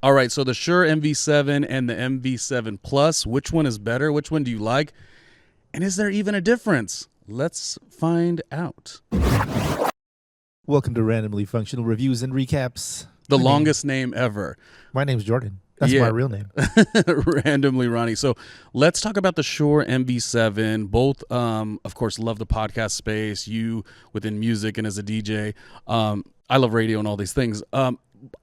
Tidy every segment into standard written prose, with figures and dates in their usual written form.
All right, so the Shure MV7 and the MV7 Plus, which one is better? Which one do you like? And is there even a difference? Let's find out. Welcome to Randomly Functional Reviews and Recaps. The longest name ever. My name's Jordan. That's my real name. Randomly Ronnie. So let's talk about the Shure MV7. Both, of course, love the podcast space. You within music and as a DJ. I love radio and all these things.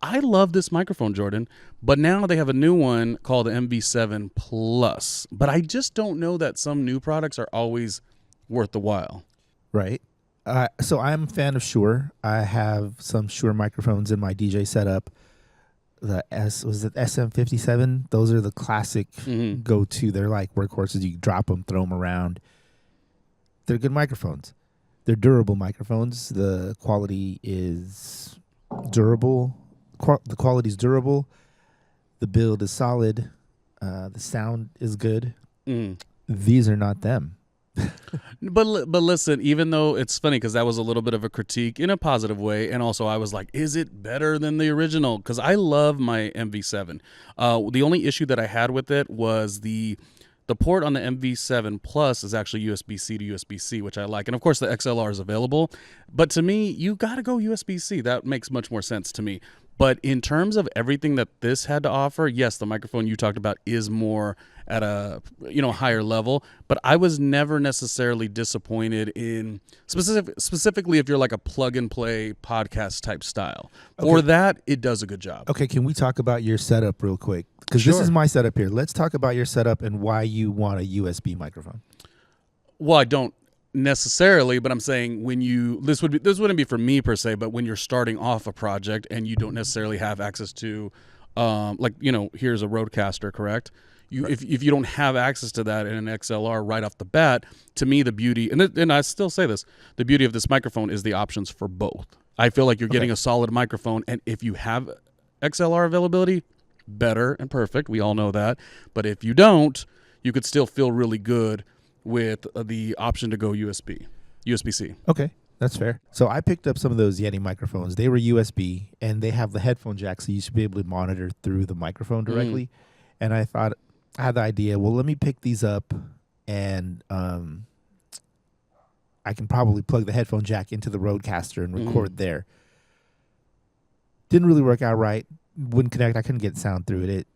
I love this microphone, Jordan, but now they have a new one called the MV7 Plus. But I just don't know that some new products are always worth the while. Right. So I'm a fan of Shure. I have some Shure microphones in my DJ setup. The SM57? Those are the classic go-to. They're like workhorses. You drop them, throw them around. They're good microphones. They're durable microphones. The quality is durable. The quality is durable. The build is solid. The sound is good. These are not them. But listen, even though it's funny because that was a little bit of a critique in a positive way, and also I was like, is it better than the original? Because I love my MV7. The only issue that I had with it was the port on the MV7 Plus is actually USB-C to USB-C, which I like. And of course the XLR is available. But to me, you got to go USB-C. That makes much more sense to me. But in terms of everything that this had to offer, yes, the microphone you talked about is more at a higher level. But I was never necessarily disappointed in specifically if you're like a plug and play podcast type style. Okay. For that, it does a good job. Okay, can we talk about your setup real quick? Because This is my setup here. Let's talk about your setup and why you want a USB microphone. Well, I don't necessarily, but I'm saying when this wouldn't be for me per se, but when you're starting off a project and you don't necessarily have access to here's a Rodecaster, correct? If you don't have access to that in an XLR right off the bat, to me the beauty, and I still say this, the beauty of this microphone is the options for both. I feel like you're getting a solid microphone, and if you have XLR availability, better and perfect. We all know that. But if you don't, you could still feel really good with the option to go USB-C. Okay, that's fair. So I picked up some of those Yeti microphones. They were USB, and they have the headphone jack, so you should be able to monitor through the microphone directly. And I thought, I had the idea, well, let me pick these up, and I can probably plug the headphone jack into the Rodecaster and record there. Didn't really work out right. Wouldn't connect. I couldn't get sound through it.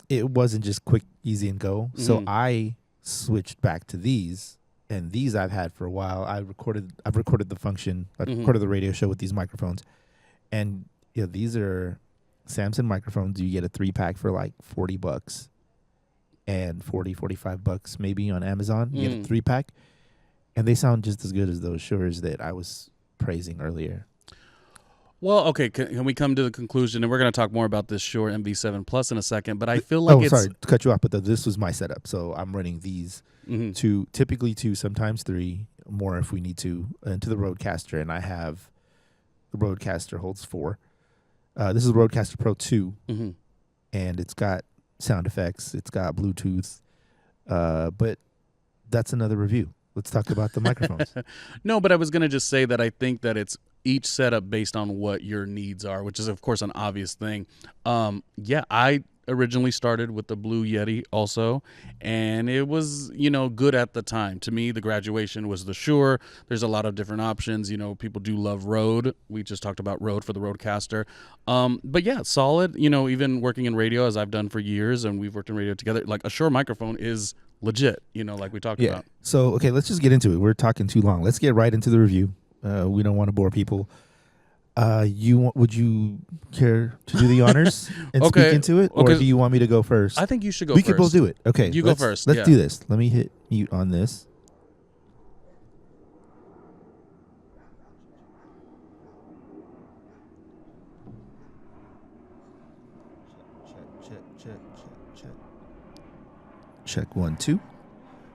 It wasn't just quick, easy, and go. So I switched back to these, and these I've had for a while. I've recorded the function. I recorded the radio show with these microphones, and these are Samson microphones. You get a 3-pack for like $40 and $45 maybe on Amazon. You get a 3-pack, and they sound just as good as those Shures that I was praising earlier. Well, okay, can we come to the conclusion, and we're going to talk more about this Shure MV7 Plus in a second, but I feel like sorry to cut you off, but this was my setup, so I'm running these typically 2, sometimes 3, more if we need to, into the Rodecaster, and I have the Rodecaster holds 4. This is the Rodecaster Pro 2, and it's got sound effects, it's got Bluetooth, but that's another review. Let's talk about the microphones. No, but I was going to just say that I think that it's each setup based on what your needs are, which is, of course, an obvious thing. I originally started with the Blue Yeti also, and it was, good at the time. To me, the graduation was the Shure. There's a lot of different options. People do love Rode. We just talked about Rode for the Rodecaster. But yeah, solid. Even working in radio, as I've done for years, and we've worked in radio together, like a Shure microphone is legit, like we talked about. So, okay, let's just get into it. We're talking too long. Let's get right into the review. We don't want to bore people. Would you care to do the honors and speak into it, or do you want me to go first? I think you should go first. We could both do it. Okay, you go first. Let's do this. Let me hit mute on this. Check 1, 2.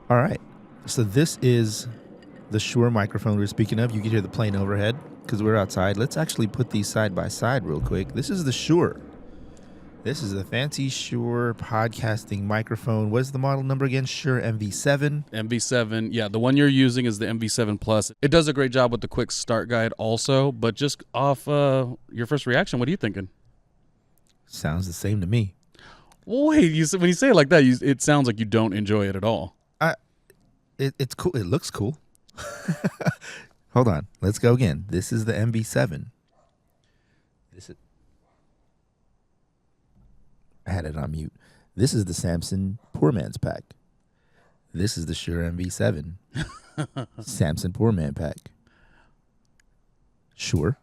All right. So this is the Shure microphone we're speaking of. You can hear the plane overhead because we're outside. Let's actually put these side by side real quick. This is the Shure. This is the fancy Shure podcasting microphone. What is the model number again? Shure MV7. MV7. Yeah, the one you're using is the MV7 Plus. It does a great job with the quick start guide also, but just off your first reaction, what are you thinking? Sounds the same to me. Well, wait, when you say it like that, it sounds like you don't enjoy it at all. It's cool. It looks cool. Hold on. Let's go again. This is the MV7. I had it on mute. This is the Samson Poor Man's Pack. This is the Shure MV7. Samson Poor Man Pack. Shure.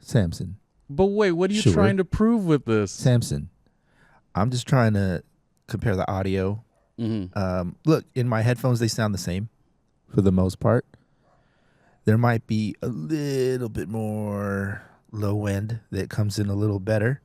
Samson. But wait, what are you Shure. trying to prove with this? Samson. I'm just trying to compare the audio. Look, in my headphones, they sound the same for the most part. There might be a little bit more low end that comes in a little better,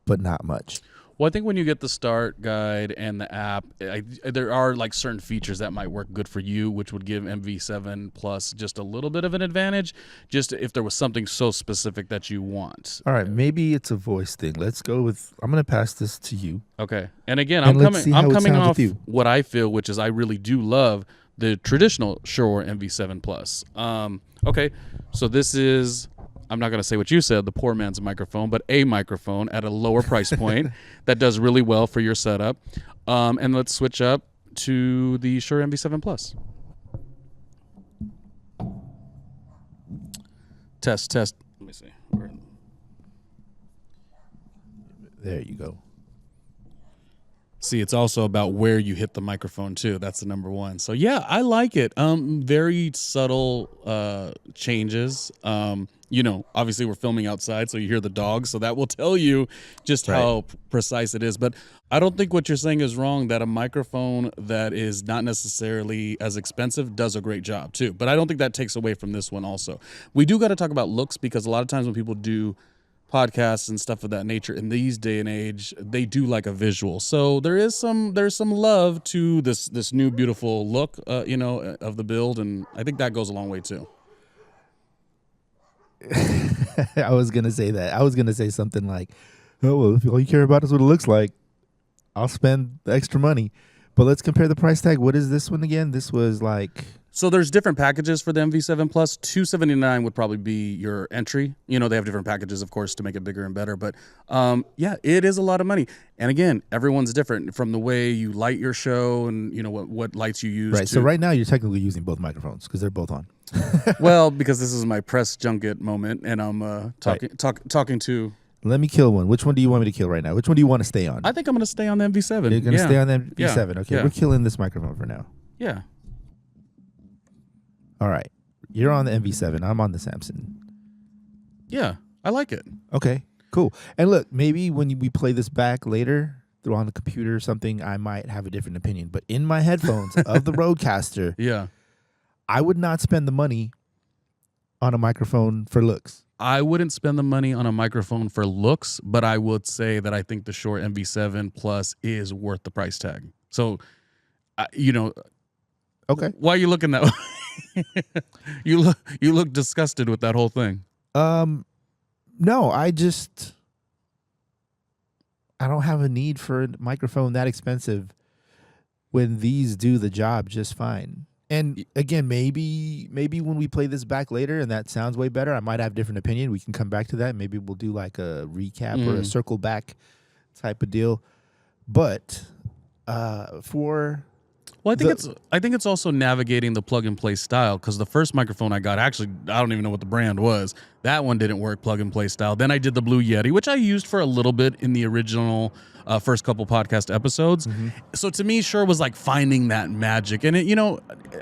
but not much. Well, I think when you get the start guide and the app, there are like certain features that might work good for you, which would give MV7 Plus just a little bit of an advantage, just if there was something so specific that you want. All right, maybe it's a voice thing. Let's go with, I'm going to pass this to you. Okay. And again, And I'm let's see coming how it I'm coming sounds off with you. what I feel, which is I really do love the traditional Shure MV7 Plus. Okay. So this is, I'm not going to say what you said, the poor man's microphone, but a microphone at a lower price point that does really well for your setup. And let's switch up to the Shure MV7 Plus. Test. Let me see. There you go. See, it's also about where you hit the microphone too. That's the number one. So yeah, I like it. Very subtle changes. Obviously we're filming outside, so you hear the dogs, so that will tell you just how precise it is. But I don't think what you're saying is wrong, that a microphone that is not necessarily as expensive does a great job too. But I don't think that takes away from this one also. We do got to talk about looks, because a lot of times when people do podcasts and stuff of that nature in these day and age, they do like a visual. So there's some love to this new beautiful look, of the build, and I think that goes a long way too. I was going to say that. I was going to say something like, oh, well, if all you care about is what it looks like, I'll spend the extra money. But let's compare the price tag. What is this one again? This was like... So there's different packages for the MV7 Plus. $279 would probably be your entry. They have different packages, of course, to make it bigger and better. But yeah, it is a lot of money. And again, everyone's different from the way you light your show and what lights you use. Right. So right now you're technically using both microphones because they're both on. Well, because this is my press junket moment, and I'm talking to. Let me kill one. Which one do you want me to kill right now? Which one do you want to stay on? I think I'm going to stay on the MV7. You're going to stay on the MV7. Yeah. Okay, Yeah. We're killing this microphone for now. Yeah. All right. You're on the MV7. I'm on the Samson. Yeah, I like it. Okay, cool. And look, maybe when we play this back later, through on the computer or something, I might have a different opinion. But in my headphones of the Rodecaster, Yeah. I would not spend the money on a microphone for looks. I wouldn't spend the money on a microphone for looks, but I would say that I think the Shure MV7 Plus is worth the price tag. So, Okay. Why are you looking that way? You look disgusted with that whole thing. No, I don't have a need for a microphone that expensive when these do the job just fine. And again, maybe when we play this back later and that sounds way better, I might have a different opinion. We can come back to that. Maybe we'll do like a recap or a circle back type of deal. But Well, I think it's also navigating the plug and play style, because the first microphone I got, actually, I don't even know what the brand was. That one didn't work plug and play style. Then I did the Blue Yeti, which I used for a little bit in the original first couple podcast episodes. So to me, Shure was like finding that magic. And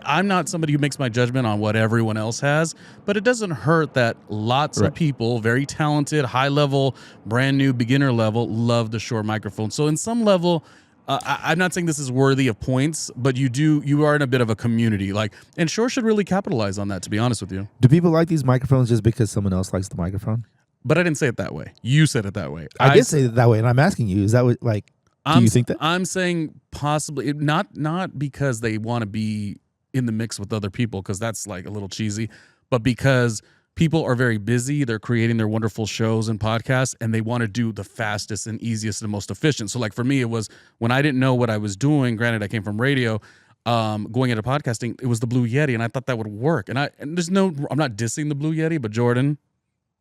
I'm not somebody who makes my judgment on what everyone else has, but it doesn't hurt that lots of people, very talented, high level, brand new beginner level, love the Shure microphone. So in some level, I'm not saying this is worthy of points, but you are in a bit of a community, and Shure should really capitalize on that, to be honest with you. Do people like these microphones just because someone else likes the microphone? But I didn't say it that way. You said it that way. I did say it that way, and I'm asking you, is that what, do you think that? I'm saying possibly, not because they want to be in the mix with other people, because that's like a little cheesy, but because people are very busy. They're creating their wonderful shows and podcasts, and they want to do the fastest and easiest and most efficient. So for me, it was when I didn't know what I was doing, granted I came from radio, going into podcasting, it was the Blue Yeti, and I thought that would work. And I'm not dissing the Blue Yeti, but Jordan,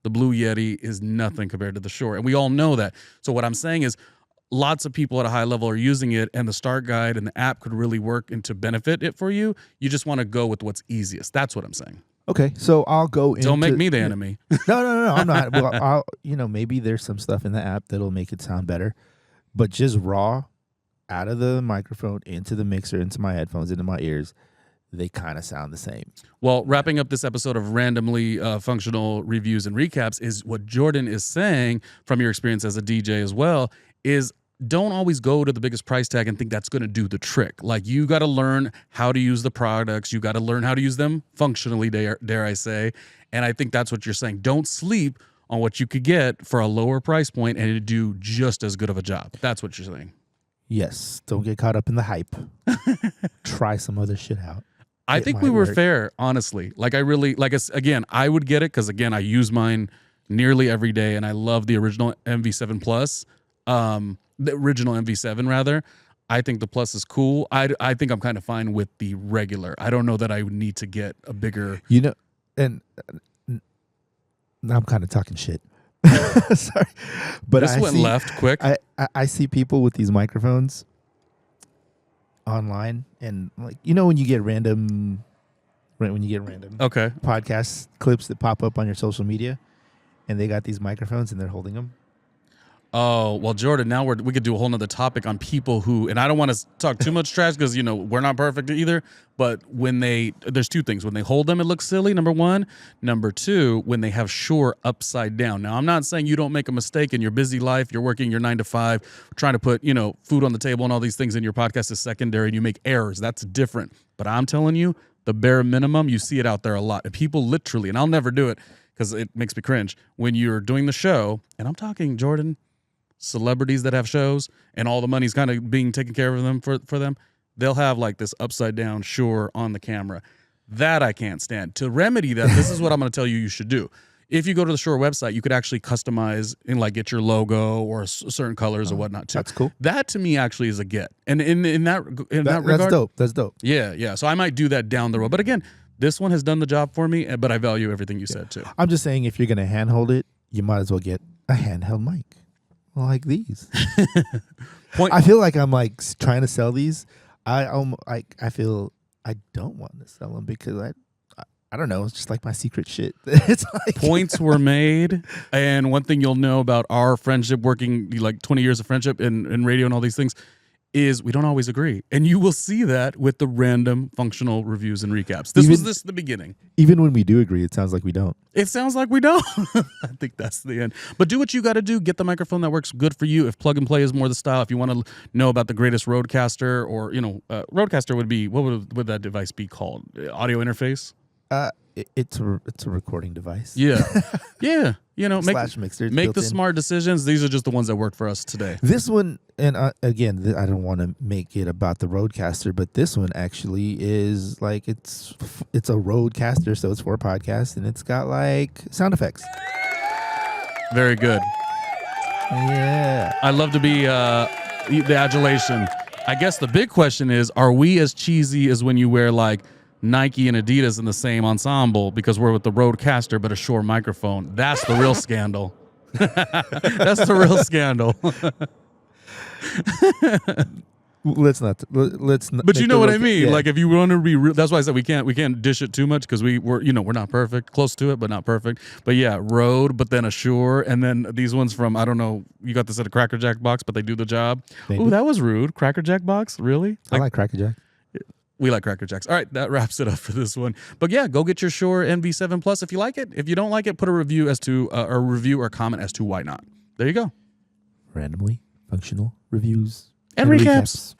The Blue Yeti is nothing compared to the Shure, and we all know that. So what I'm saying is, lots of people at a high level are using it, and the start guide and the app could really work and to benefit it for you. You just want to go with what's easiest. That's what I'm saying. Okay, so I'll go into... Don't make me the enemy. No, I'm not. Well, maybe there's some stuff in the app that'll make it sound better, but just raw out of the microphone into the mixer, into my headphones, into my ears, they kind of sound the same. Well, wrapping up this episode of randomly functional reviews and recaps is what Jordan is saying from your experience as a DJ as well, is don't always go to the biggest price tag and think that's going to do the trick. Like, you got to learn how to use the products. You got to learn how to use them functionally, dare I say. And I think that's what you're saying. Don't sleep on what you could get for a lower price point and do just as good of a job. That's what you're saying. Yes. Don't get caught up in the hype. Try some other shit out. I think we were fair, honestly. Like, I really, again, I would get it because, again, I use mine nearly every day, and I love the original MV7 Plus. The original MV7 rather. I think the Plus is cool. I think I'm kind of fine with the regular. I don't know that I would need to get a bigger. And now I'm kind of talking shit. Sorry, but this went left quick. I see people with these microphones online, and when you get random okay podcast clips that pop up on your social media, and they got these microphones and they're holding them. Oh, well, Jordan, now we could do a whole nother topic on people who, and I don't want to talk too much trash because, we're not perfect either, but there's two things. When they hold them, it looks silly, number one. Number two, when they have Shure upside down. Now, I'm not saying you don't make a mistake in your busy life. You're working your 9 to 5, trying to put, food on the table and all these things, in your podcast is secondary, and you make errors. That's different. But I'm telling you, the bare minimum, you see it out there a lot. And people literally, and I'll never do it because it makes me cringe, when you're doing the show, and I'm talking, Jordan, celebrities that have shows and all the money's kind of being taken care of them for them, they'll have like this upside down Shure on the camera. That I can't stand. To remedy that, this is what I'm going to tell you should do. If you go to the Shure website, you could actually customize and get your logo or certain colors or whatnot too. That's cool. That to me actually is a get. And in that regard, that's dope. That's dope. Yeah. So I might do that down the road. But again, this one has done the job for me, but I value everything you said too. I'm just saying, if you're going to handhold it, you might as well get a handheld mic. Like these. I feel like I'm trying to sell these. I feel I don't want to sell them because I don't know. It's just like my secret shit. It's points were made, and one thing you'll know about our friendship, working 20 years of friendship in radio and all these things, is we don't always agree, and you will see that with the random functional reviews and recaps. This was the beginning. Even when we do agree, it sounds like we don't. It sounds like we don't. I think that's the end. But do what you got to do. Get the microphone that works good for you. If plug and play is more the style, if you want to know about the greatest Rodecaster, or Rodecaster would be, what would that device be called? Audio interface. It's a recording device. Yeah. Make the smart decisions. These are just the ones that work for us today. This one, and again, I don't want to make it about the Rodecaster, but this one actually is it's a Rodecaster, so it's for a podcast, and it's got sound effects. Very good. Yeah. I love to be the adulation. I guess the big question is, are we as cheesy as when you wear Nike and Adidas in the same ensemble because we're with the Rodecaster but a Shure microphone? That's the real scandal. That's the real scandal. Let's not. But you know what I mean. Yeah. If you want to be real, that's why I said we can't dish it too much because we're not perfect, close to it but not perfect. But yeah, Rode, but then a Shure, and then these ones from, I don't know. You got this at a Cracker Jack box, but they do the job. Ooh, that was rude. Cracker Jack box, really? I like Cracker Jack. We like Cracker Jacks. All right, that wraps it up for this one. But yeah, go get your Shure MV7 Plus if you like it. If you don't like it, put a review or comment as to why not. There you go. Randomly functional reviews and recaps.